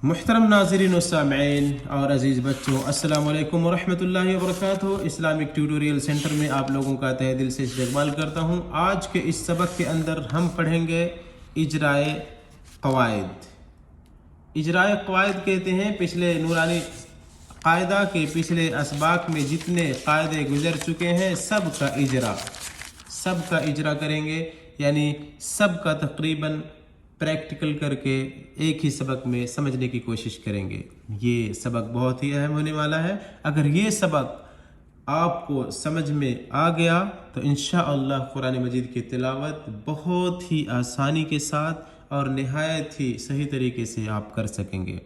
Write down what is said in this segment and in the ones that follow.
محترم ناظرین و سامعین اور عزیز بچوں، السلام علیکم ورحمۃ اللہ وبرکاتہ۔ اسلامک ٹیوٹوریل سینٹر میں آپ لوگوں کا تہہ دل سے استقبال کرتا ہوں۔ آج کے اس سبق کے اندر ہم پڑھیں گے اجرائے قواعد۔ اجرائے قواعد کہتے ہیں پچھلے نورانی قاعدہ کے پچھلے اسباق میں جتنے قاعدے گزر چکے ہیں سب کا اجرا کریں گے، یعنی سب کا تقریباً پریکٹیکل کر کے ایک ہی سبق میں سمجھنے کی کوشش کریں گے۔ یہ سبق بہت ہی اہم ہونے والا ہے۔ اگر یہ سبق آپ کو سمجھ میں آ گیا تو انشاءاللہ قرآن مجید کی تلاوت بہت ہی آسانی کے ساتھ اور نہایت ہی صحیح طریقے سے آپ کر سکیں گے۔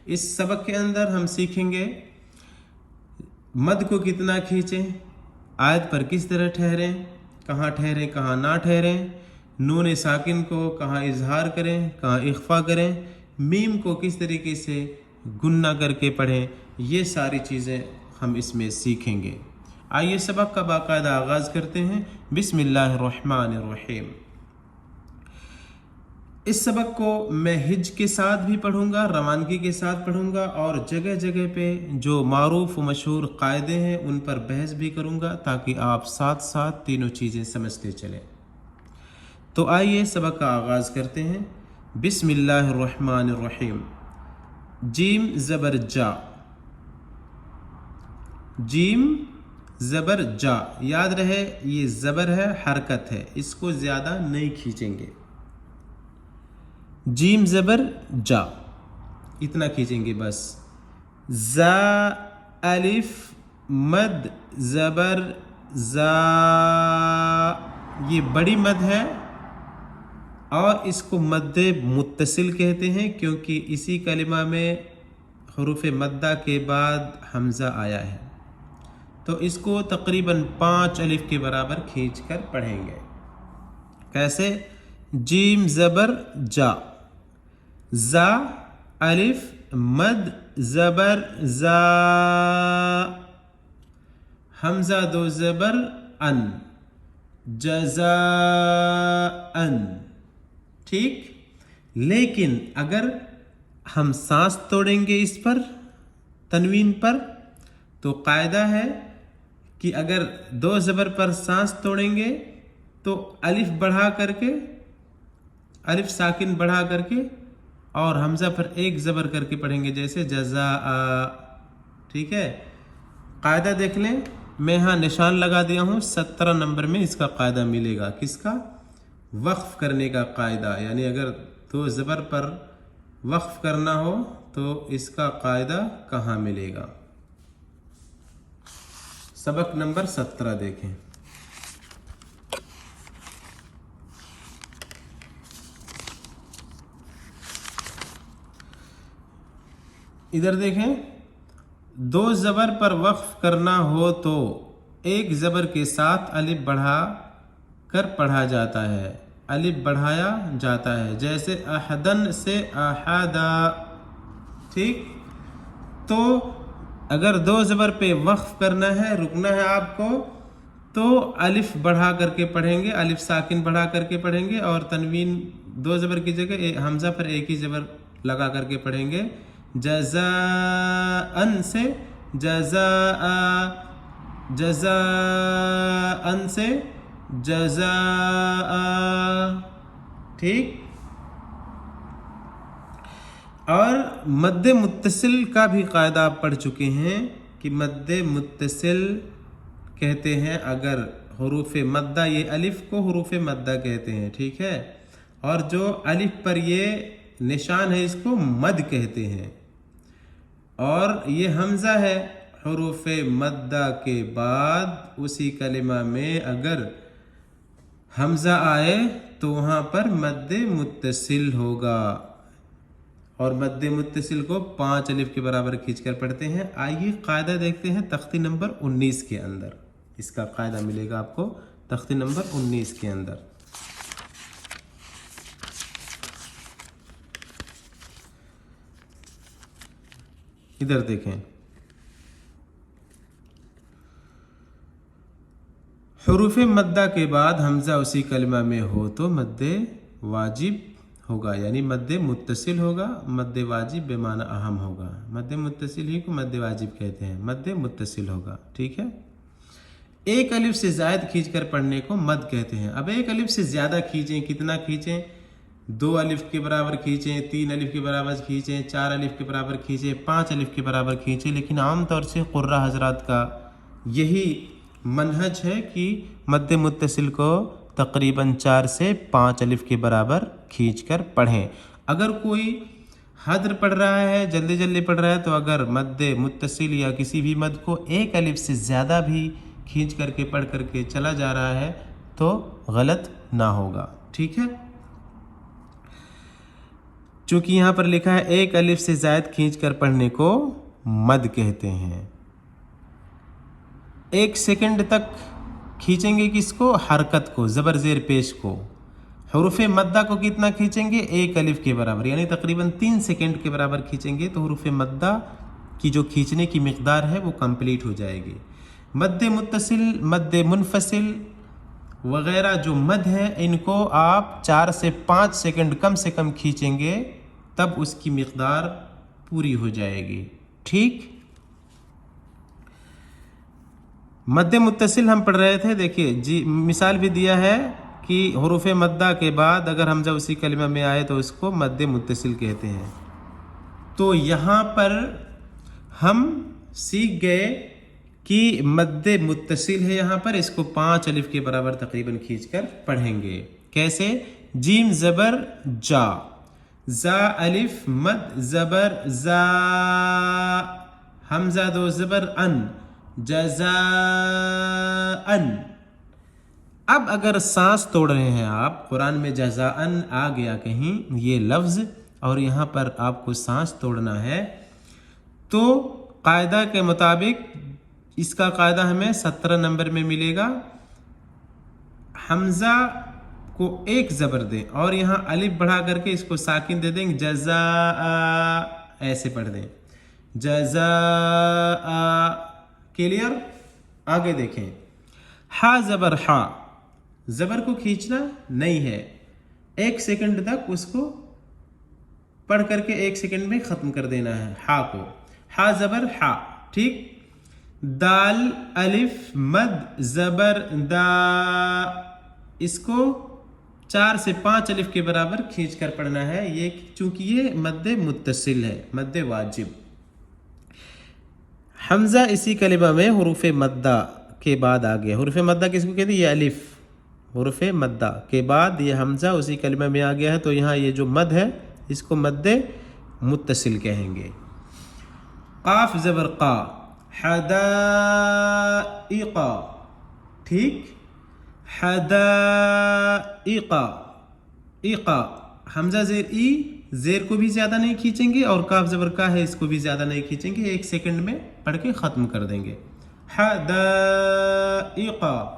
اس سبق کے اندر ہم سیکھیں گے مد کو کتنا کھینچیں، آیت پر کس طرح ٹھہریں، کہاں نہ ٹھہریں، نون ساکن کو کہاں اظہار کریں، کہاں اخفا کریں، میم کو کس طریقے سے گننا کر کے پڑھیں، یہ ساری چیزیں ہم اس میں سیکھیں گے۔ آئیے سبق کا باقاعدہ آغاز کرتے ہیں۔ بسم اللہ الرحمن الرحیم۔ اس سبق کو میں ہج کے ساتھ بھی پڑھوں گا، روانگی کے ساتھ پڑھوں گا، اور جگہ جگہ پہ جو معروف و مشہور قاعدے ہیں ان پر بحث بھی کروں گا تاکہ آپ ساتھ ساتھ تینوں چیزیں سمجھتے چلیں۔ تو آئیے سبق کا آغاز کرتے ہیں۔ بسم اللہ الرحمن الرحیم۔ جیم زبر جا، جیم زبر جا، یاد رہے یہ زبر ہے، حرکت ہے، اس کو زیادہ نہیں کھینچیں گے۔ جیم زبر جا اتنا کھینچیں گے بس۔ زا الف مد زبر زا، یہ بڑی مد ہے اور اس کو مد متصل کہتے ہیں کیونکہ اسی کلمہ میں حروف مدہ کے بعد حمزہ آیا ہے، تو اس کو تقریباً 5 الف کے برابر کھینچ کر پڑھیں گے۔ کیسے؟ جیم زبر جا، زا الف مد زبر زا، حمزہ دو زبر ان، جزا ان، ٹھیک۔ لیکن اگر ہم سانس توڑیں گے اس پر، تنوین پر، تو قاعدہ ہے کہ اگر 2 زبر پر سانس توڑیں گے تو الف بڑھا کر کے، الف ساکن بڑھا کر کے اور حمزہ پر 1 زبر کر کے پڑھیں گے، جیسے جزا، ٹھیک ہے۔ قاعدہ دیکھ لیں، میں یہاں نشان لگا دیا ہوں، 17 نمبر میں اس کا قاعدہ ملے گا۔ کس کا؟ وقف کرنے کا قاعدہ، یعنی اگر 2 زبر پر وقف کرنا ہو تو اس کا قاعدہ کہاں ملے گا؟ سبق نمبر 17 دیکھیں۔ ادھر دیکھیں، 2 زبر پر وقف کرنا ہو تو 1 زبر کے ساتھ الف بڑھا کر پڑھا جاتا ہے، الف بڑھایا جاتا ہے، جیسے احدن سے احدا، ٹھیک۔ تو اگر 2 زبر پہ وقف کرنا ہے، رکنا ہے آپ کو، تو الف بڑھا کر کے پڑھیں گے، الف ساکن بڑھا کر کے پڑھیں گے، اور تنوین 2 زبر کی جگہ حمزہ پر 1 ہی زبر لگا کر کے پڑھیں گے۔ جزاءً سے جزاء، جزاءً سے جزاء، ٹھیک۔ اور مد متصل کا بھی قاعدہ آپ پڑھ چکے ہیں کہ مد متصل کہتے ہیں اگر حروف مدہ، یہ الف کو حروف مدہ کہتے ہیں، ٹھیک ہے، اور جو الف پر یہ نشان ہے اس کو مد کہتے ہیں، اور یہ حمزہ ہے حروف مدہ کے بعد اسی کلمہ میں اگر حمزہ آئے تو وہاں پر مد متصل ہوگا، اور مد متصل کو 5 الف کے برابر کھینچ کر پڑھتے ہیں۔ آئیے قاعدہ دیکھتے ہیں تختی نمبر 19 کے اندر، اس کا قاعدہ ملے گا آپ کو تختی نمبر 19 کے اندر۔ ادھر دیکھیں، حروف مدہ کے بعد حمزہ اسی کلمہ میں ہو تو مد واجب होगा, यानी मद्दे मुत्तसिल होगा, मद्दे वाजिब बेमाना अहम होगा। मद्दे मुत्तसिल ही को मद्दे वाजिब कहते हैं, मद्दे मुत्तसिल होगा। ठीक है। एक अलिफ से ज़ायद खींचकर पढ़ने को मद कहते हैं। अब एक अलिफ से ज़्यादा खींचें, कितना खींचें? 2 अलिफ के बराबर खींचें, 3 अलिफ के बराबर खींचें, 4 अलिफ के बराबर खींचें, 5 अलिफ के बराबर खींचें। लेकिन आम तौर से कुर्रा हजरात का यही मनहज है कि मद्दे मुत्तसिल को तकरीबन 4 से 5 अलिफ के बराबर खींचकर पढ़ें। अगर कोई हद्र पढ़ रहा है, जल्दी जल्दी पढ़ रहा है, तो अगर मद्दे मुत्तसिल या किसी भी मद को एक अलिफ से ज़्यादा भी खींच करके पढ़ करके चला जा रहा है तो गलत ना होगा। ठीक है। चूंकि यहाँ पर लिखा है एक अलिफ से ज़ायद खींचकर पढ़ने को मद कहते हैं। 1 सेकंड तक खींचेंगे किसको? हरकत को, ज़बर ज़ेर पेश को। हुरूफ मद्दा को कितना खींचेंगे? 1 अलिफ के बराबर, यानी तकरीबन 3 सेकंड के बराबर खींचेंगे तो हुरूफ मद्दा की जो खींचने की मिकदार है वो कंप्लीट हो जाएगी। मद्दे मुत्तसिल, मद्दे मुनफसिल वगैरह जो मद हैं, इनको आप 4 से 5 सेकंड कम से कम खींचेंगे तब उसकी मिकदार पूरी हो जाएगी। ठीक। मद्दे मुत्तसिल हम पढ़ रहे थे, देखिए जी मिसाल भी दिया है कि हुरूफ मद्दा के बाद अगर हमजा उसी कलिमा में आए तो उसको मद्दे मुत्तसिल कहते हैं। तो यहाँ पर हम सीख गए कि मद्दे मुत्तसिल है, यहाँ पर इसको 5 अलिफ के बराबर तकरीबन खींचकर पढ़ेंगे। कैसे? जीम ज़बर जा, जा अलिफ मद ज़बर जा, हमजा 2 ज़बर अन, जज़ा अन। अब अगर सांस तोड़ रहे हैं आप, कुरान में जज़ा अन आ गया कहीं ये लफ्ज़ और यहाँ पर आपको सांस तोड़ना है, तो कायदा के मुताबिक इसका कायदा हमें 17 नंबर में मिलेगा। हमजा को 1 ज़बर दें और यहाँ अलिफ बढ़ा करके इसको साकिन दे देंगे, जज़ा ऐसे पढ़ दें, जज़ा। क्लियर? आगे देखें, हा ज़बर हा, ज़बर को खींचना नहीं है, 1 सेकंड तक उसको पढ़ करके 1 सेकंड में ख़त्म कर देना है हा को। हा ज़बर हा। ठीक। दाल अलिफ मद ज़बर दा, इसको 4 से 5 अलिफ के बराबर खींच कर पढ़ना है, ये चूंकि ये मद्दे मुत्तसिल है, मद्दे वाजिब। हमजा इसी कलिमा में हुरूफ मद्दा के बाद आ गया। हुरूफ मद्दा किसको कहते हैं? ये अलिफ हुरूफ मद्दा के बाद ये हमजा उसी कलिमा में आ गया है, तो यहाँ ये जो मद है इसको मद्दे मुत्तसिल कहेंगे। काफ ज़बर का, हदाइका। ठीक। हदाइका, इका, हमजा ज़ेर ई, ज़ेर को भी ज़्यादा नहीं खींचेंगे और काफ ज़बर का है इसको भी ज़्यादा नहीं खींचेंगे, 1 सेकंड में पढ़ के ख़त्म कर देंगे। हदाइका।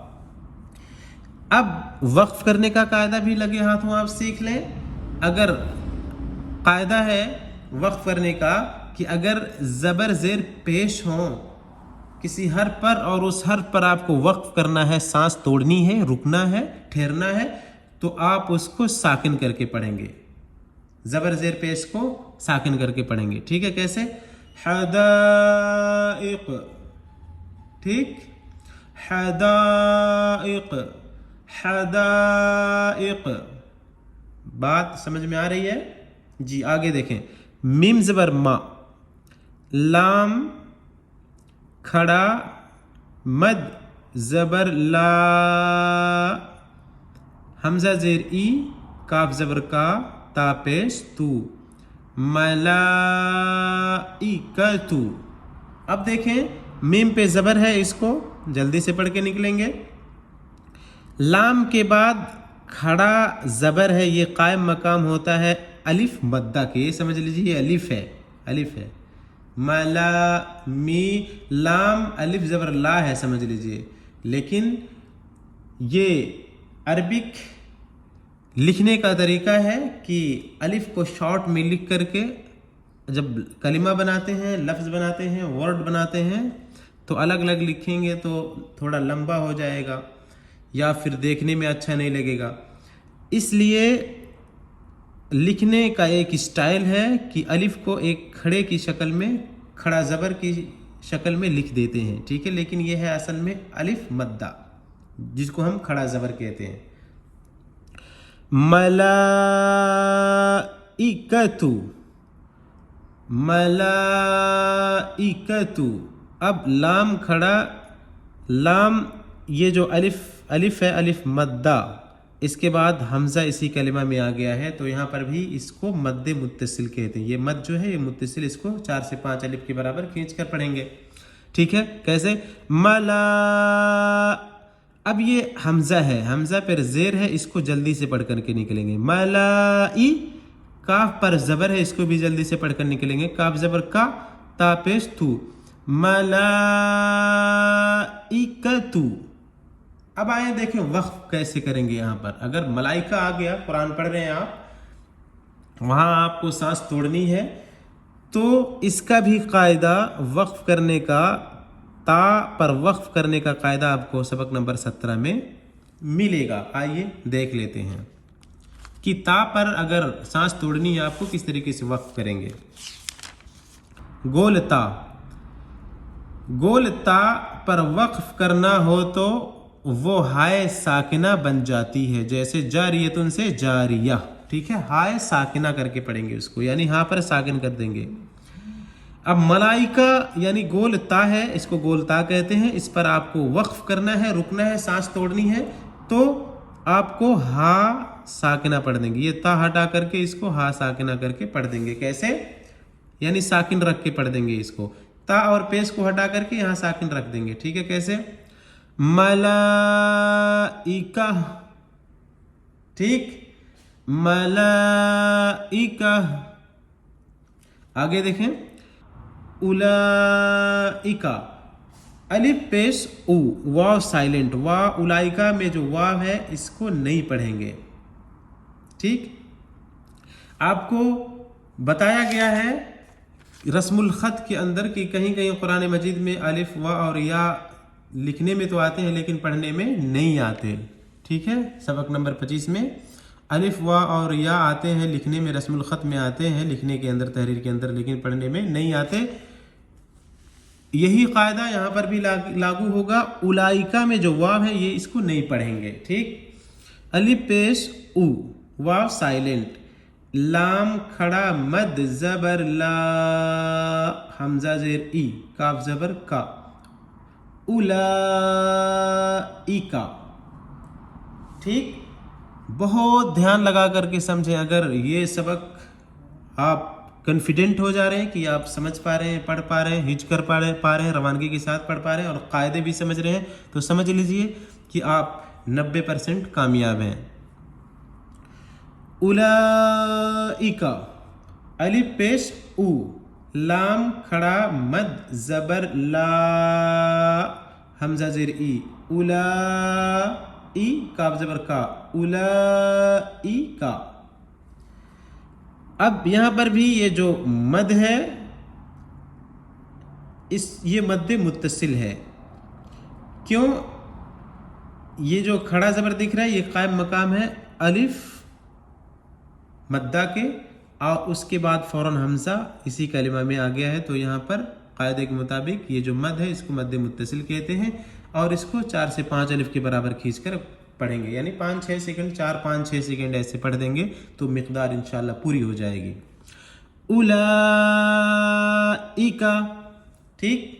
अब वक्फ करने का कायदा भी लगे हाथों आप सीख लें। अगर कायदा है वक्फ करने का कि अगर ज़बर ज़ेर पेश हों किसी हर्फ पर और उस हर्फ पर आपको वक्फ करना है, सांस तोड़नी है, रुकना है, ठहरना है, तो आप उसको साकिन करके पढ़ेंगे, ज़बर ज़ेर पेश को साकिन करके पढ़ेंगे। ठीक है। कैसे? हदाइक। ठीक। हदाइक, हदाइक। बात समझ में आ रही है जी? आगे देखें, मीम ज़बर मा, लाम खड़ा मद ज़बर ला, हमजा ज़ेर ई, काफ ज़बर का, ता पेश तू, मलाइकतु। अब देखें मीम पे ज़बर है, इसको जल्दी से पढ़ के निकलेंगे। लाम के बाद खड़ा ज़बर है, ये कायम मकाम होता है अलिफ मद्दा के, ये समझ लीजिए ये अलिफ है, अलिफ है। मला मी, लाम अलिफ ज़बर ला है, समझ लीजिए। लेकिन ये अरबिक लिखने का तरीका है कि अलिफ को शॉर्ट में लिख करके जब कलिमा बनाते हैं, लफ्ज़ बनाते हैं, वर्ड बनाते हैं, तो अलग अलग लिखेंगे तो थोड़ा लंबा हो जाएगा या फिर देखने में अच्छा नहीं लगेगा। इसलिए लिखने का एक स्टाइल है कि अलिफ को एक खड़े की शक्ल में, खड़ा ज़बर की शक्ल में लिख देते हैं, ठीक है। लेकिन ये है असल में अलिफ मद्दा, जिसको हम खड़ा ज़बर कहते हैं। मलाइकतु, मलाइकतु। अब लाम खड़ा, लाम ये जो अलिफ है, अलिफ मद्दा, इसके बाद हमज़ा इसी कलिमा में आ गया है, तो यहाँ पर भी इसको मद्द मुत्तसिल कहते हैं। ये मद जो है ये मुत्तसिल, इसको 4 से 5 अलिफ के बराबर खींच कर पढ़ेंगे, ठीक है। कैसे? मला, अब ये हमज़ा है, हमज़ा पर ज़ेर है, इसको जल्दी से पढ़ करके निकलेंगे। मलाई, काफ पर ज़बर है, इसको भी जल्दी से पढ़ कर निकलेंगे। काफ ज़बर का, ता पेश तू, मलाइकतु। अब आए देखें वक्फ कैसे करेंगे। यहाँ पर अगर मलाइका आ गया, कुरान पढ़ रहे हैं आप, वहाँ आपको सांस तोड़नी है, तो इसका भी कायदा वक्फ करने का, ता पर वक्फ करने का कायदा आपको सबक नंबर 17 में मिलेगा। आइए देख लेते हैं कि ता पर अगर सांस तोड़नी है आपको, किस तरीके से वक्फ करेंगे। गोलता, गोलता पर वक्फ करना हो तो वो हाय साकिना बन जाती है, जैसे जारियतुन से जारिया, ठीक है। हाय साकिना करके पढ़ेंगे उसको, यानी हाँ पर साकिन कर देंगे। अब मलाइका यानी गोलता है, इसको गोलता कहते हैं, इस पर आपको वक्फ करना है, रुकना है, सांस तोड़नी है, तो आपको हा साकिना पढ़ देंगे। ये ता हटा करके इसको हा साकिना करके पढ़ देंगे। कैसे? यानी साकिन रख के पढ़ देंगे इसको, ता और पेश को हटा करके यहाँ साकिन रख देंगे, ठीक है। कैसे? मलाइका, ठीक, मलाइका। आगे देखें, उलाइका, अलिफ पेश उ, वाव साइलेंट, वा उलाइका में जो वाव है इसको नहीं पढ़ेंगे, ठीक। आपको बताया गया है रस्मुल ख़त के अंदर कि कहीं कहीं कुरान मजीद में अलिफ वा और या लिखने में तो आते हैं लेकिन पढ़ने में नहीं आते, ठीक है। सबक नंबर 25 में अलिफ वा और या आते हैं, लिखने में रस्मुल ख़त में आते हैं, लिखने के अंदर, तहरीर के अंदर, लेकिन पढ़ने में नहीं आते। यही कायदा यहाँ पर भी लागू होगा। उलाइका में जो वाव है ये इसको नहीं पढ़ेंगे, ठीक। अलिफ पेश उ, वाव साइलेंट, लाम खड़ा मद ज़बर ला, हमज़ा ज़ेर ई, काफ ज़बर का, उलाइका, ठीक। बहुत ध्यान लगा करके समझें। अगर ये सबक आप कॉन्फिडेंट हो जा रहे हैं कि आप समझ पा रहे हैं, पढ़ पा रहे हैं, हिच कर पा रहे हैं, रवानगी के साथ पढ़ पा रहे हैं और कायदे भी समझ रहे हैं, तो समझ लीजिए कि आप 90% कामयाब हैं। उलाइका, अलिफ पेश उ, लाम खड़ा मद ज़बर ला, हमज़ा ज़ेर ई, उला ई, काफ ज़बर का, उलाइका। अब यहाँ पर भी ये जो मद है, ये मद मुत्तसिल है। क्यों? ये जो खड़ा ज़बर दिख रहा है ये कायम मकाम है अलिफ मद्दा के, और उसके बाद फ़ौरन हमज़ा इसी कलिमा में आ गया है, तो यहाँ पर कायदे के मुताबिक ये जो मद है इसको मद मुत्तसिल कहते हैं, और इसको 4 से 5 अलिफ के बराबर खींचकर पढ़ेंगे, यानी 5-6 सेकंड, 4-5-6 सेकंड ऐसे पढ़ देंगे तो मिक़दार इंशाल्लाह पूरी हो जाएगी। उलाइका, ठीक।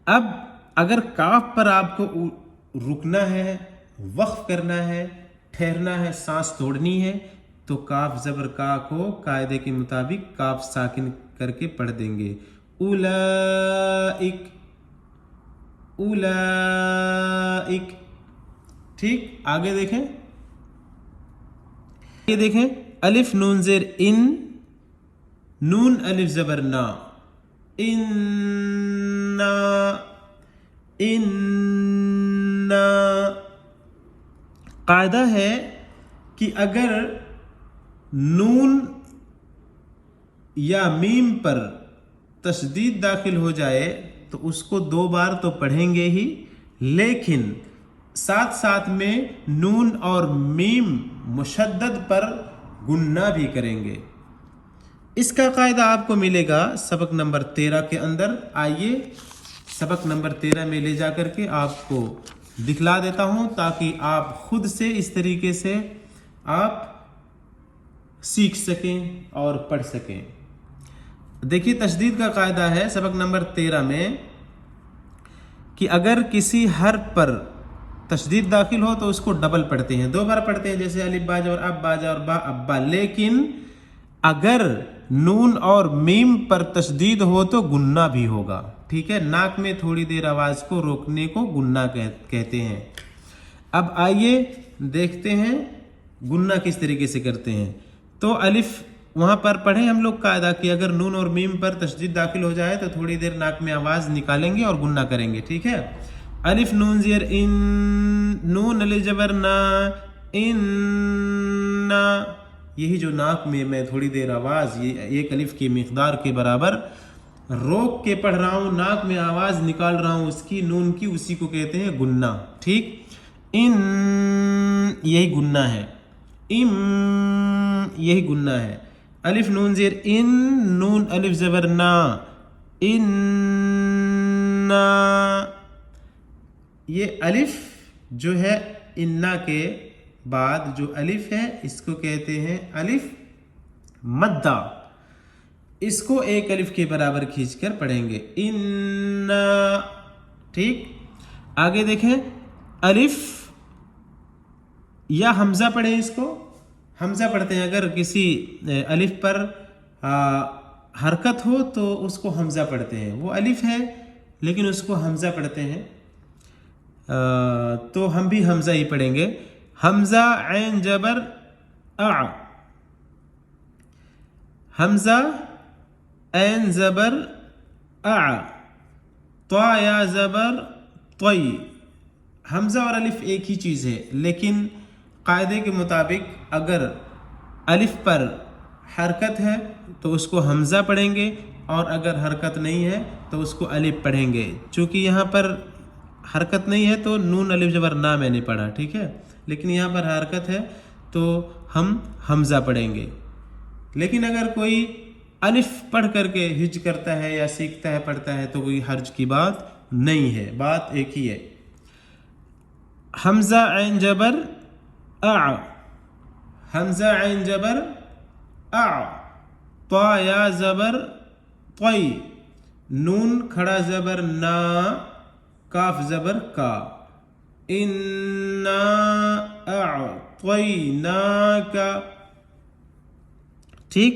अब अगर काफ पर आपको रुकना है, वक्फ करना है, ठहरना है, सांस तोड़नी है, तो काफ ज़बर का को कायदे के मुताबिक काफ साकिन करके पढ़ देंगे। उलाइक, उलाइक, ठीक। आगे देखें, ये देखें, अलिफ नून ज़ेर इन, नून अलिफ ज़बर ना, इन्ना, इन्ना। कायदा है कि अगर नून या मीम पर तशदीद दाखिल हो जाए तो उसको 2 बार तो पढ़ेंगे ही, लेकिन साथ साथ में नून और मीम मुशद्दद पर गुन्ना भी करेंगे। इसका कायदा आपको मिलेगा सबक नंबर 13 के अंदर। आइए सबक नंबर 13 में ले जा करके आपको दिखला देता हूं ताकि आप खुद से इस तरीके से आप सीख सकें और पढ़ सकें। देखिए तशदीद का कायदा है सबक नंबर 13 में कि अगर किसी हर्फ पर तशदीद दाखिल हो तो उसको डबल पढ़ते हैं, 2 बार पढ़ते हैं, जैसे अलिफ बाज और अब बाज और बा अब्बा। लेकिन अगर नून और मीम पर तशदीद हो तो गुन्ना भी होगा। ठीक है, नाक में थोड़ी देर आवाज को रोकने को गुन्ना कहते हैं। अब आइए देखते हैं गुन्ना किस तरीके से करते हैं। तो अलिफ वहां पर पढ़े हम लोग कायदा कि अगर नून और मीम पर तशदीद दाखिल हो जाए तो थोड़ी देर नाक में आवाज निकालेंगे और गुन्ना करेंगे। ठीक है, अलिफ नून ज़ेर इन, नून अलिफ जबर ना, इन्ना। यही जो नाक में मैं थोड़ी देर आवाज ये एक अलिफ की मिकदार के बराबर रोक के पढ़ रहा हूं, नाक में आवाज निकाल रहा हूं उसकी नून की, उसी को कहते हैं गुन्ना। ठीक, इन यही गुन्ना है, इम यही गुन्ना है। अलिफ नून ज़ेर इन, नून अलिफ जबर ना, इन्ना। ये अलिफ जो है इन्ना के बाद जो अलिफ है इसको कहते हैं अलिफ मद्दा। इसको एक अलिफ के बराबर खींचकर पढ़ेंगे, इन्ना। ठीक, आगे देखें, अलिफ या हमजा पढ़े, इसको हमजा पढ़ते हैं। अगर किसी अलिफ पर हरकत हो तो उसको हमजा पढ़ते हैं। वो अलिफ है लेकिन उसको हमजा पढ़ते हैं, तो हम भी हमजा ही पढ़ेंगे। हमजा ऐन जबर आ, हमजा ऐन जबर आ, त्वा या जबर त्वई। हमजा और अलिफ एक ही चीज़ है, लेकिन कायदे के मुताबिक अगर अलिफ पर हरकत है तो उसको हमजा पढ़ेंगे और अगर हरकत नहीं है तो उसको अलिफ पढ़ेंगे। चूँकि यहाँ पर हरकत नहीं है तो नून अलिफ जबर ना मैंने पढ़ा, ठीक है, लेकिन यहाँ पर हरकत है तो हम हमजा पढ़ेंगे। लेकिन अगर कोई अलिफ पढ़ करके हिज करता है या सीखता है, पढ़ता है, तो कोई हर्ज की बात नहीं है, बात एक ही है। हमजा ऐन जबर आ, हमजा ऐन जबर आ, त्वा या जबर त्वई, नून खड़ा जबर ना, काफ जबर का, इन्ना अअतयनाका। ठीक,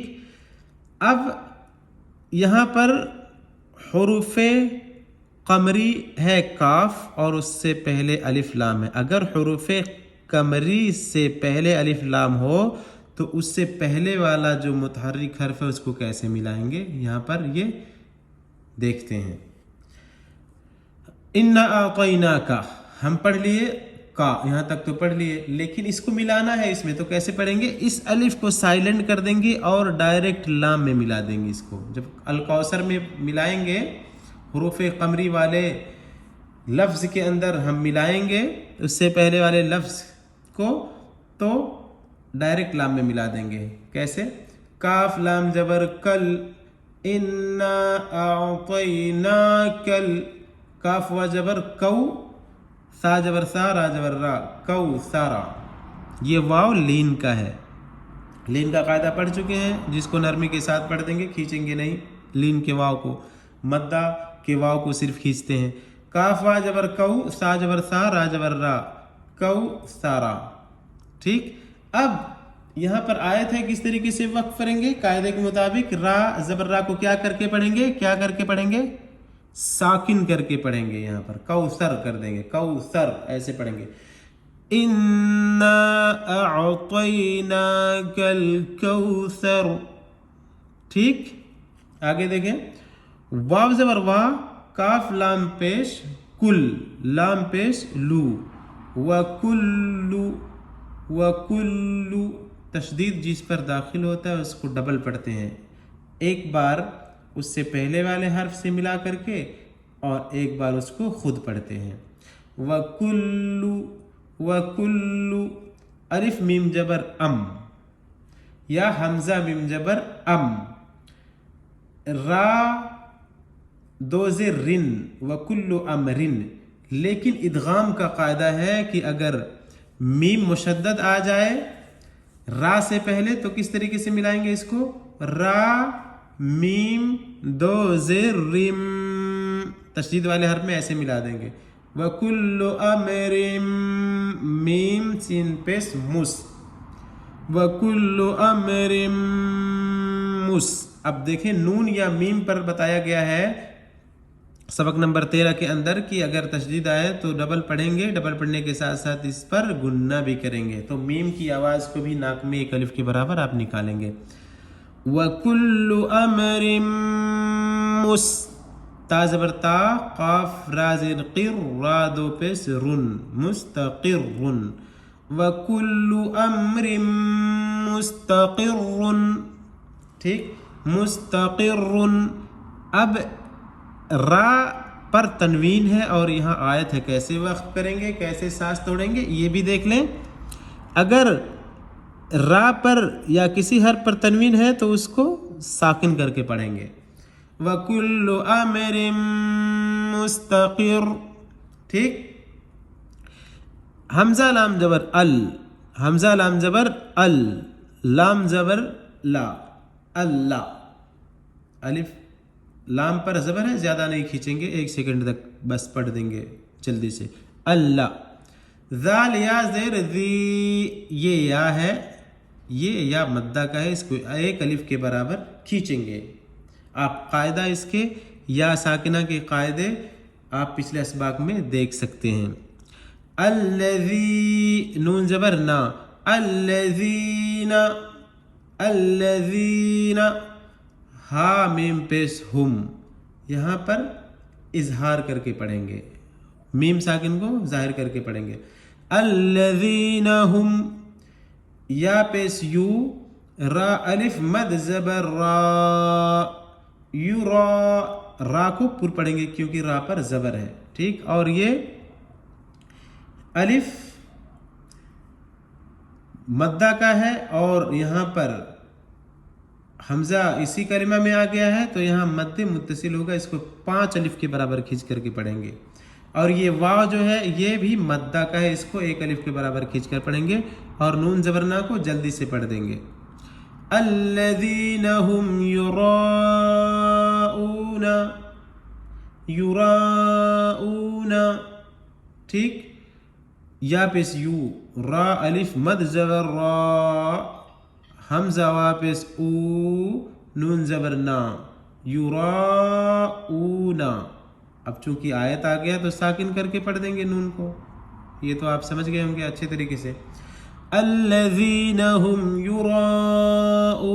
अब यहाँ पर हुरूफे कमरी है काफ और उससे पहले अलिफ लाम है। अगर हुरूफे कमरी से पहले अलिफ लाम हो तो उससे पहले वाला जो मुतहर्रिक हर्फ है उसको कैसे मिलाएंगे, यहाँ पर ये देखते हैं। इन्ना आतैनाका हम पढ़ लिए, का यहाँ तक तो पढ़ लिए, लेकिन इसको मिलाना है इसमें, तो कैसे पढ़ेंगे? इस अलिफ को साइलेंट कर देंगे और डायरेक्ट लाम में मिला देंगे। इसको जब अलकौसर में मिलाएंगे, हुरूफ़े कमरी वाले लफ्ज़ के अंदर हम मिलाएंगे उससे पहले वाले लफ्ज़ को, तो डायरेक्ट लाम में मिला देंगे। कैसे? काफ लाम जबर कल, इन्ना आतैनाकल, काफ व जबर कौ, सा जबर सा, रा जबर रा, कौ सारा। ये वाव लीन का है, लीन का कायदा पढ़ चुके हैं, जिसको नरमी के साथ पढ़ देंगे, खींचेंगे नहीं लीन के वाव को, मद्दा के वाव को सिर्फ खींचते हैं। काफ वा जबर कौ, सा जबर सा, रा जबर रा, कौ सारा। ठीक, अब यहाँ पर आयत है किस तरीके से वक्फ करेंगे कायदे के मुताबिक। रा जबर रा को क्या करके पढ़ेंगे, क्या करके पढ़ेंगे? साकिन करके पढ़ेंगे। यहाँ पर कौसर कर देंगे, कौसर ऐसे पढ़ेंगे। इन्ना अअतैनाकल कौसर। ठीक, आगे देखें, वाव जबर वाह, काफ लाम पेश कुल, लाम पेश लू, वकुल्लु, वकुल्लु। तशदीद जिस पर दाखिल होता है उसको डबल पढ़ते हैं, एक बार उससे पहले वाले हर्फ से मिला करके और एक बार उसको खुद पढ़ते हैं। वकुल्लु, वकुल्लु। अलिफ मीम जबर अम, یا حمزہ میم جبر ام، را دو زیر رن وکل امرن، لیکن ادغام کا قاعدہ ہے کہ اگر میم مشدد آ جائے را سے پہلے تو کس طریقے سے ملائیں گے اس کو، را میم دو زیر رم، تشدید والے حرف میں ایسے ملا دیں گے، وَكُلُّ أَمْرٍ میم سین پیش مس، وَكُلُّ أَمْرٍ مس۔ اب دیکھیں نون یا میم پر بتایا گیا ہے سبق نمبر 13 کے اندر کہ اگر تشدید آئے تو ڈبل پڑھیں گے، ڈبل پڑھنے کے ساتھ ساتھ اس پر گننا بھی کریں گے، تو میم کی آواز کو بھی ناک میں ایک الف کے برابر آپ نکالیں گے۔ وَكُلُّ أَمْرٍ مُس، تا زبر تا، قاف را زیر قر، را دو پیش رن، مستقر، وَكُلُّ أَمْرٍ مُستَقِرٌ، ٹھیک، مستقر۔ اب را پر تنوین ہے اور یہاں آیت ہے، کیسے وقف کریں گے، کیسے سانس توڑیں گے، یہ بھی دیکھ لیں۔ اگر را پر یا کسی حرف پر تنوین ہے تو اس کو ساکن کر کے پڑھیں گے، وَكُلُّ أَمْرٍ مُسْتَقِرٌ، ٹھیک۔ حمزہ لام زبر ال، حمزہ لام زبر ال، لام زبر لا، اللہ، الف لام پر زبر ہے، زیادہ نہیں کھینچیں گے، 1 سیکنڈ تک بس پڑھ دیں گے جلدی سے، اللہ۔ ذال یا زیر ذی، یہ یا ہے، یہ یا مدہ کا ہے، اس کو ایک الف کے برابر کھینچیں گے۔ آپ قاعدہ اس کے یا ساکنہ کے قاعدے آپ پچھلے اسباق میں دیکھ سکتے ہیں۔ الذی، نون زبر نا، الذین، الذین، ہا میم پیش ہم، یہاں پر اظہار کر کے پڑھیں گے، میم ساکن کو ظاہر کر کے پڑھیں گے، الذین ہم، یا پیش یو، را الف مد زبر را، یورا، را کو پر پڑھیں گے کیونکہ را پر زبر ہے، ٹھیک، اور یہ الف مدہ کا ہے اور یہاں پر حمزہ اسی کلمہ میں آ گیا ہے تو یہاں مد متصل ہوگا، اس کو 5 الف کے برابر کھینچ کر کے پڑھیں گے، اور یہ واو جو ہے یہ بھی مدہ کا ہے، اس کو 1 الف کے برابر کھینچ کر پڑھیں گے، اور نون زبرنا کو جلدی سے پڑھ دیں گے۔ الذین هم یراؤون، یراؤون، ٹھیک، یا پیس یو، را الف مد زبر را، حمزہ واپس او، نون زبر نا، یراؤون۔ اب چونکہ آیت آ گیا تو ساکن کر کے پڑھ دیں گے نون کو، یہ تو آپ سمجھ گئے ہوں گے اچھے طریقے سے۔ الذین هم یراؤون،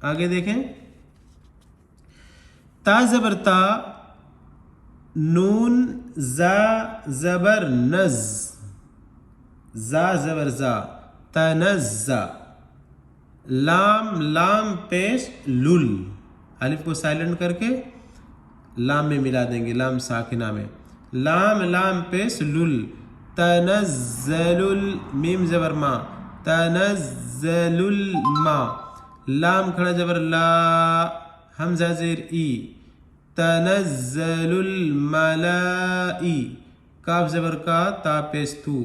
آگے دیکھیں، تا زبر تا، نون زا زبر نز، زا زبر زا، تنزا، لام لام پیش لل، الف کو سائلنٹ کر کے لام میں ملا دیں گے، لام ساکنہ میں، لام لام پیش لل، تنزل، میم زبر ما، تنزل الما، لام کھڑا زبر لا، حمزہ زیر ای، تنزل الملائی، کاف زبر کا، تا پیش تو،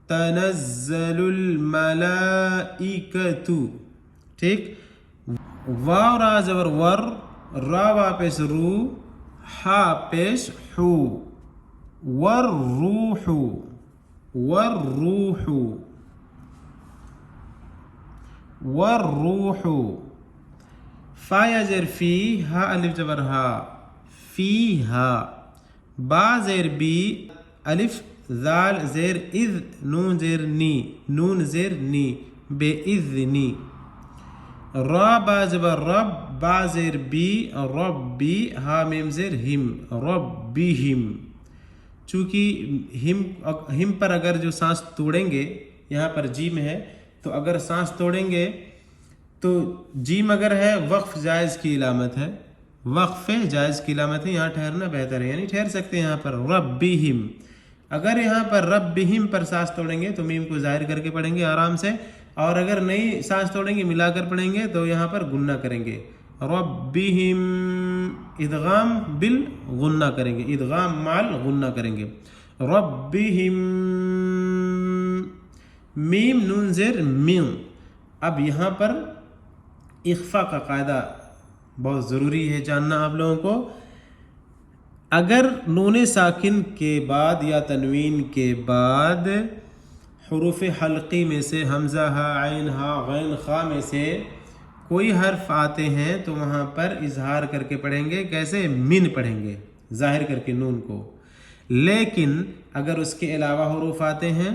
تنزل الملائکۃ، ٹھیک، واو را زبر ور، را واپس رو، ہا پیش حو، والروح، والروح، والروح، فا یا زیر فی، ہا الف زبر ہا، فی ہا، با زیر بی، الف ذال زیر اذ، نون زیر نی، نون زیر نی، بے اذنی، را با زبر رب، با زیر بی، ربی، ہا میم زیر ہم، ربیہم۔ چونکہ ہم پر اگر جو سانس توڑیں گے، یہاں پر جیم ہے تو اگر سانس توڑیں گے تو جیم اگر ہے وقف جائز کی علامت ہے، وقف جائز کی علامت ہے، یہاں ٹھہرنا بہتر ہے، یعنی ٹھہر سکتے ہیں یہاں پر ربیہم۔ اگر یہاں پر ربہم پر سانس توڑیں گے تو میم کو ظاہر کر کے پڑھیں گے آرام سے، اور اگر نہیں سانس توڑیں گے ملا کر پڑھیں گے تو یہاں پر گنہ کریں گے. ربہم ادغام بالغنہ کریں گے, ادغام مال غنہ کریں گے. ربہم میم نون زیر میم. اب یہاں پر اخفا کا قاعدہ بہت ضروری ہے جاننا آپ لوگوں کو. اگر نون ساکن کے بعد یا تنوین کے بعد حروف حلقی میں سے حمزہ ہا عین ہا غین خا میں سے کوئی حرف آتے ہیں تو وہاں پر اظہار کر کے پڑھیں گے. کیسے؟ من پڑھیں گے ظاہر کر کے نون کو. لیکن اگر اس کے علاوہ حروف آتے ہیں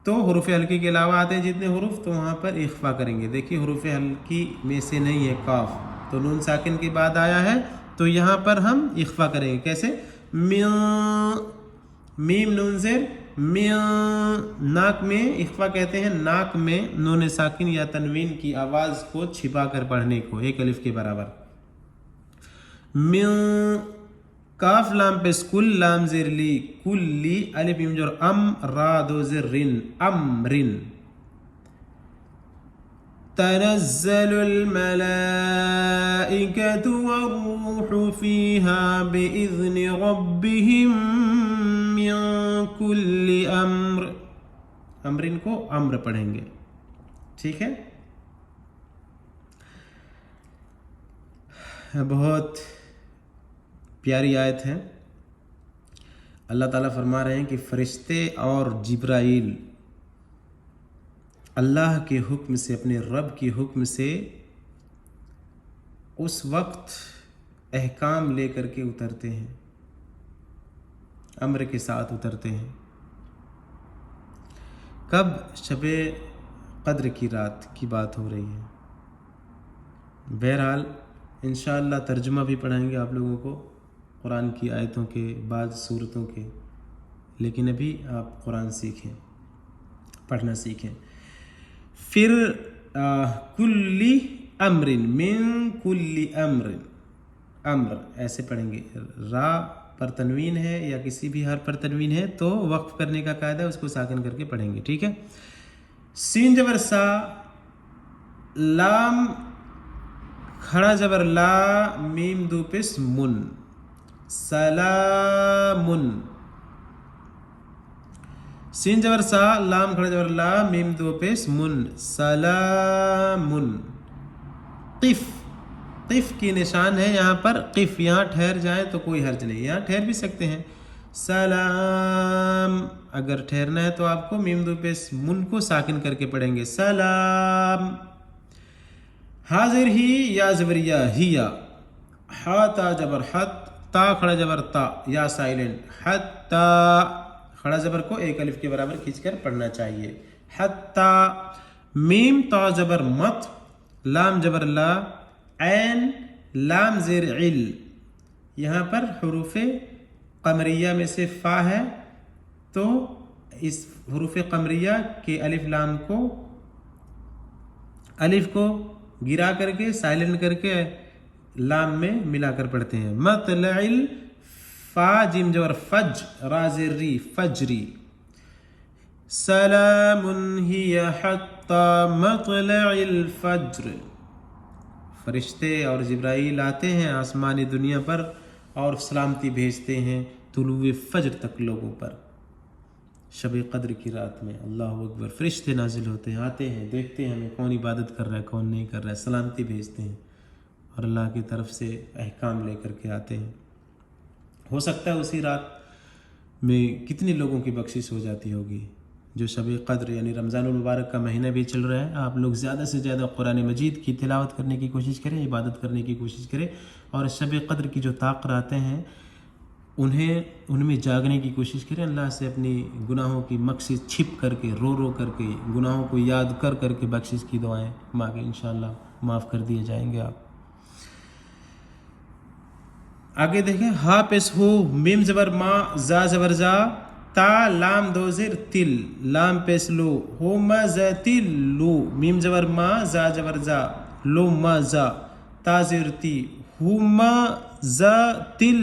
تو حروف حلقی کے علاوہ آتے ہیں جتنے حروف تو وہاں پر اخفا کریں گے. دیکھیے حروف حلقی میں سے نہیں ہے کاف, تو نون ساکن کے بعد آیا ہے تو یہاں پر ہم اخفا کریں گے. کیسے؟ میم نون زیر ناک میں اخفا کہتے ہیں ناک میں نون ساکن یا تنوین کی آواز کو چھپا کر پڑھنے کو, ایک الف کے برابر. کاف لام پہ سکول لام زیر لی کلی الف میم جر ام را دو زر رن امرن. تنزل الملائكة والروح فيها بإذن ربهم من كل أمر. امرن کو امر پڑھیں گے. ٹھیک ہے, بہت پیاری آیت ہے. اللہ تعالیٰ فرما رہے ہیں کہ فرشتے اور جبرائیل اللہ کے حکم سے, اپنے رب کے حکم سے اس وقت احکام لے کر کے اترتے ہیں, امر کے ساتھ اترتے ہیں. کب؟ شب قدر کی رات کی بات ہو رہی ہے. بہرحال انشاءاللہ ترجمہ بھی پڑھائیں گے آپ لوگوں کو قرآن کی آیتوں کے, بعض صورتوں کے. لیکن ابھی آپ قرآن سیکھیں, پڑھنا سیکھیں. پھر کلی امرن من کلی امر ایسے پڑھیں گے. را پر تنوین ہے یا کسی بھی حرف پر تنوین ہے تو وقف کرنے کا قاعدہ اس کو ساکن کر کے پڑھیں گے. ٹھیک ہے. سین زبر سا, لام کھڑا زبر لا, میم دو پس من, سلامن. سین زبر سا, لام کھڑا زبر لا, میم دو پیش من, سلامن. قف, قف کی نشان ہے یہاں پر قف, یہاں ٹھہر جائیں تو کوئی حرج نہیں, یہاں ٹھہر بھی سکتے ہیں. سلام اگر ٹھہرنا ہے تو آپ کو میم دو پیش من کو ساکن کر کے پڑھیں گے. سلام. حاضر ہی یا زبریہ ہیا, ہا تا جبر حت, تا کھڑا جبر تا, یا سائلنٹ, حتی کھڑا زبر کو ایک الف کے برابر کھینچ کر پڑھنا چاہیے. حتی. میم تا زبر مت, لام جبر لا, عین لام زیر عل. یہاں پر حروف قمریہ میں سے فا ہے تو اس حروف قمریہ کے الف لام کو, الف کو گرا کر کے سائلنٹ کر کے لام میں ملا کر پڑھتے ہیں. مطلع فا جیم جور فج, را زیر ری فجری. سلام ہی حتی مطلع الفجر. فرشتے اور جبرائیل آتے ہیں آسمانی دنیا پر اور سلامتی بھیجتے ہیں طلوع فجر تک لوگوں پر. شب قدر کی رات میں اللہ اکبر, فرشتے نازل ہوتے ہیں, آتے ہیں, دیکھتے ہیں ہمیں کون عبادت کر رہا ہے کون نہیں کر رہا ہے, سلامتی بھیجتے ہیں اور اللہ کی طرف سے احکام لے کر کے آتے ہیں. ہو سکتا ہے اسی رات میں کتنے لوگوں کی بخشش ہو جاتی ہوگی. جو شب قدر یعنی رمضان المبارک کا مہینہ بھی چل رہا ہے, آپ لوگ زیادہ سے زیادہ قرآن مجید کی تلاوت کرنے کی کوشش کریں, عبادت کرنے کی کوشش کریں, اور شب قدر کی جو طاق راتیں ہیں ان میں جاگنے کی کوشش کریں. اللہ سے اپنی گناہوں کی بخشش چھپ کر کے, رو رو کر کے, گناہوں کو یاد کر کر کے بخشش کی دعائیں مانگیں, انشاءاللہ معاف کر دیے جائیں گے آپ. آگے دیکھیں. ہا پیس ہو, میم زبر ما, زا زبر زا, تا لام دو زیر تل, لام پیس لو, ہو ما زا تل لو, میم زبر ما, زا زبر زا, لو ما زا, تا زیر تی, ہو ما زا تل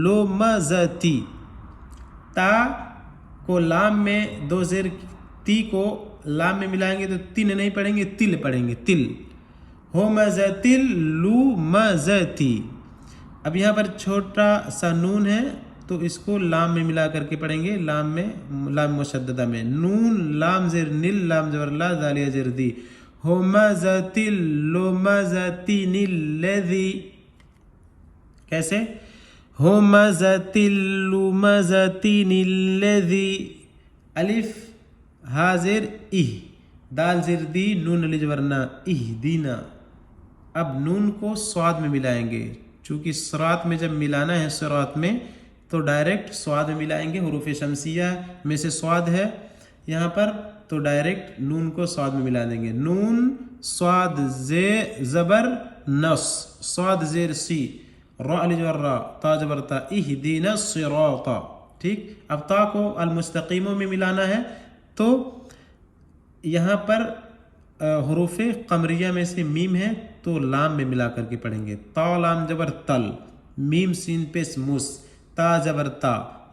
لو ما زا تی. تا کو لام میں دو زیر, تی کو लाम में मिलाएंगे तो तिन नहीं पढ़ेंगे, तिल पढ़ेंगे, तिल। हुमज़तिल लुमज़ती। अब यहाँ पर छोटा सा नून है तो इसको लाम में मिला करके पढ़ेंगे, लाम में, लाम मुशद्ददा में। नून लाम ज़ेर निल, लाम ज़बर ला, दालिया ज़ेर दी। हुमज़तिल लुमज़तिनिल लज़ी। कैसे? हुमज़तिल लुमज़तिनिल लज़ी। अलिफ हा ज़ेर इह, दाल ज़ेर दी, नून अलिफ ज़बर ना, इह दीना। अब नून को स्वाद में मिलाएंगे, चूँकि सरात में जब मिलाना है, सरात में, तो डायरेक्ट स्वाद में मिलाएंगे। हुरूफ शमसिया में से स्वाद है यहाँ पर, तो डायरेक्ट नून को स्वाद में मिला देंगे। नून स्वाद जे ज़बर नस, स्वाद ज़ेर सी, रा अलिफ ज़बर रा, ता ज़बर ता, इहदीना सिराता। ठीक, अब ता को अलमुस्तकीमों में मिलाना है तो यहाँ पर हुरूफ कमरिया में से मीम है तो लाम में मिला करके पढ़ेंगे। ता लाम ज़बर तल, मीम सीन पेश मुस, ता ज़बर ता,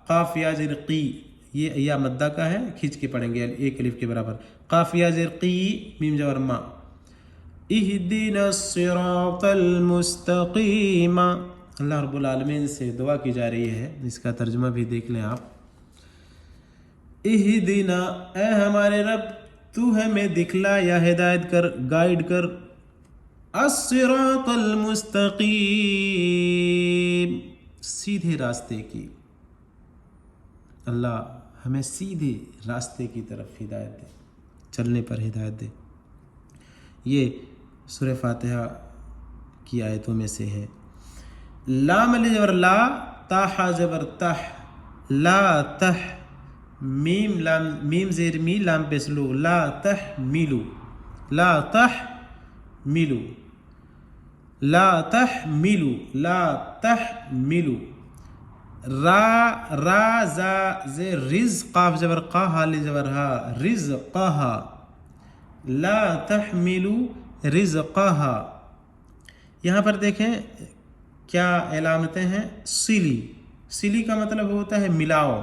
काफ या ज़ेर की, ये या मद्दा का है, खींच के पढ़ेंगे एक अलिफ के बराबर। काफ या ज़ेर की, मीम ज़बर मा। इहदिना सिरातल मुस्तकीमा। अल्लाह रब्बुल आलमीन से दुआ की जा रही है, इसका तर्जुमा भी देख लें आप। इहदिना, ए हमारे रब, तू हमें दिखला या हिदायत कर, गाइड कर, अस्सिरातल मुस्तकीम, सीधे रास्ते की। अल्लाह हमें सीधे रास्ते की तरफ हिदायत दे, चलने पर हिदायत दे। ये सूरह फातिहा की आयतों में से है। लाम अलिफ ज़बर ला, ताहा ज़बर तह, ला तह, मीम लाम, मीम ज़ेर मी, लाम पेश लू, ला तह मिलू, ला तह मिलू, ला तह मिलू, ला तह मिलू। रा रा जा जे रिज, काफ ज़बर का, हा अलिफ ज़बर हा, रिज़क़हा, ला तहमिलू रिज़क़हा। यहाँ पर देखें क्या अलामतें हैं। सिली, सिली का मतलब होता है मिलाओ,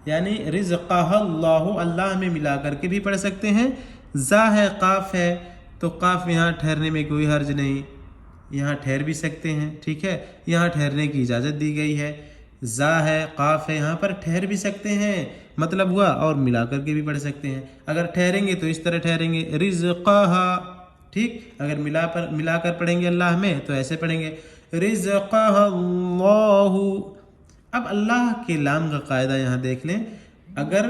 यानी रिज़क़हा अल्लाह, अल्लाह में मिला करके भी पढ़ सकते हैं। जा है, काफ है, तो काफ यहाँ ठहरने में कोई हर्ज नहीं, यहाँ ठहर भी सकते हैं। ठीक है, यहाँ ठहरने की इजाज़त दी गई है। जा है, काफ है, यहाँ पर ठहर भी सकते हैं, मतलब हुआ, और मिला करके भी पढ़ सकते हैं। अगर ठहरेंगे तो इस तरह ठहरेंगे, रिज़क़हा। ठीक, अगर मिलाकर पढ़ेंगे अल्लाह में तो ऐसे पढ़ेंगे, रिज़क़हा अल्लाहु। अब अल्लाह के लाम का कायदा यहाँ देख लें। अगर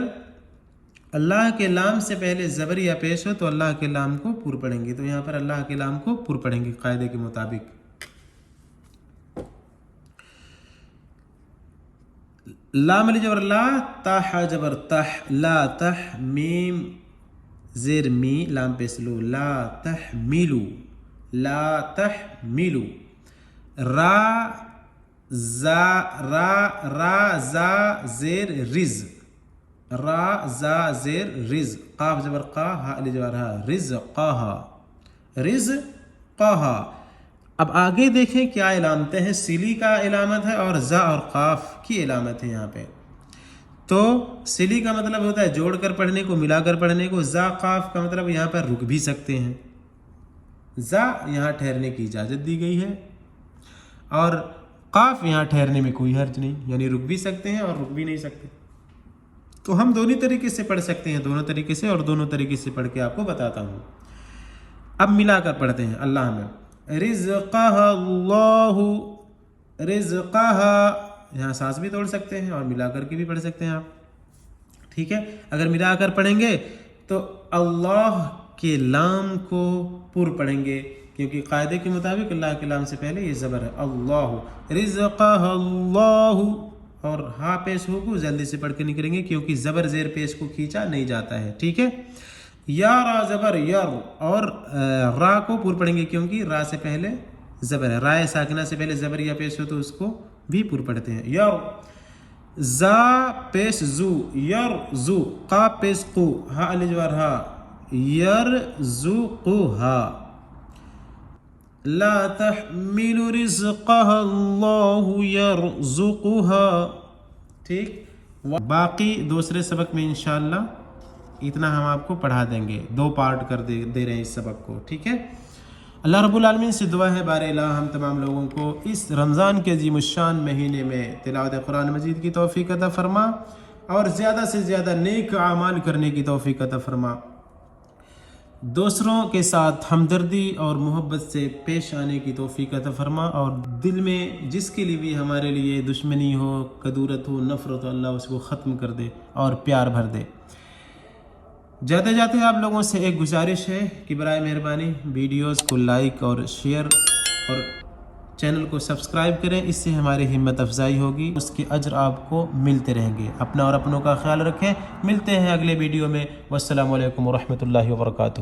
अल्लाह के लाम से पहले ज़बर या पेश हो तो अल्लाह के लाम को पुर पढ़ेंगे, तो यहाँ पर अल्लाह के लाम को पुर पढ़ेंगे कायदे के मुताबिक। लाम अलिफ ज़बर ला, ताहा ज़बर तह, ला तह, मीम ज़ेर मी, लाम पेश लो, ला तह मिलू, ला तह मिलू। रा जा, रा जा ज़ेर रिज, रा जा ज़ेर रिज, काफ ज़बर का, हा अलिफ ज़बर हा, रिज़क़हा, रिज़क़हा। अब आगे देखें क्या इलामतें हैं। सिली का इलामत है और जा और काफ की इलामत है यहाँ पे। तो सिली का मतलब होता है जोड़कर पढ़ने को, मिलाकर पढ़ने को। जा काफ का मतलब यहाँ पर रुक भी सकते हैं। जा यहाँ ठहरने की इजाज़त दी गई है और काफ यहाँ ठहरने में कोई हर्ज नहीं, यानी रुक भी सकते हैं और रुक भी नहीं सकते। तो हम दोनों तरीके से पढ़ सकते हैं, दोनों तरीके से, और दोनों तरीके से पढ़ के आपको बताता हूँ। अब मिलाकर पढ़ते हैं अल्लाह में। रिज़क़हा अल्लाहु, रिज़क़हा, यहाँ सांस भी तोड़ सकते हैं और मिला करके भी पढ़ सकते हैं आप। ठीक है, अगर मिला कर पढ़ेंगे तो अल्लाह के लाम को पुर पढ़ेंगे, क्योंकि कायदे के मुताबिक अल्लाह के लाम से पहले ये ज़बर है। अल्लाहु, रिज़क़हा अल्लाहु, और हा पेश हो को जल्दी से पढ़ के निकलेंगे, क्योंकि ज़बर ज़ेर पेश को खींचा नहीं जाता है। ठीक है, या रा ज़बर यर, और रा को पुर पढ़ेंगे क्योंकि रा से पहले ज़बर है। राय साकिना से पहले ज़बर या पेश हो तो उसको भी पुर पढ़ते हैं। यर, जा पेश जू, यर जू, का पेश कु, हा अलिफ ज़बर हा, यर जू कु हा। ला तहमिलु रिज़क़हा अल्लाहु यरज़ुक़ुहा। ठीक, बाकी दूसरे सबक में इंशाअल्लाह اتنا ہم آپ کو پڑھا دیں گے، 2 پارٹ کر دے رہے ہیں اس سبق کو، ٹھیک ہے۔ اللہ رب العالمین سے دعا ہے بار الہ ہم تمام لوگوں کو اس رمضان کے عظیم الشان مہینے میں تلاوت قرآن مجید کی توفیق عطا فرما اور زیادہ سے زیادہ نیک اعمال کرنے کی توفیق عطا فرما، دوسروں کے ساتھ ہمدردی اور محبت سے پیش آنے کی توفیق عطا فرما، اور دل میں جس کے لیے بھی ہمارے لیے دشمنی ہو، کدورت ہو، نفرت ہو، اللہ اس کو ختم کر دے اور پیار بھر دے۔ جاتے جاتے آپ لوگوں سے ایک گزارش ہے کہ برائے مہربانی ویڈیوز کو لائک اور شیئر اور چینل کو سبسکرائب کریں، اس سے ہماری ہمت افزائی ہوگی، اس کے اجر آپ کو ملتے رہیں گے۔ اپنا اور اپنوں کا خیال رکھیں، ملتے ہیں اگلے ویڈیو میں۔ والسلام علیکم ورحمۃ اللہ وبرکاتہ۔